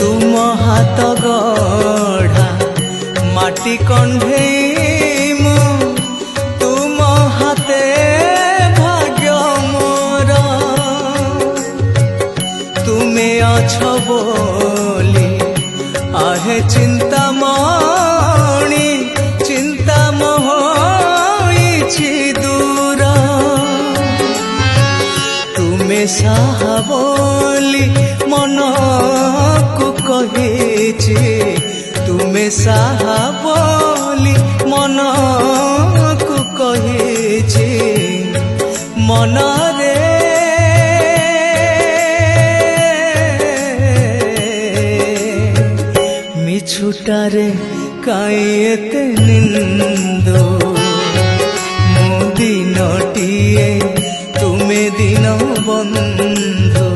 तुम हाथ गढ़ा माटी कंढे मु तुम हाथे भाग्य मोर तुमे अछ बोली आहे चिंता मणि चिंता मोहिछि दूर तुमे साहा बोली मन को कहिछि तुमे साहा बोली मन को कहिछि मन रे मिछुटारे काई एते निंदो मो दिनटिए तुमे दिन बंधु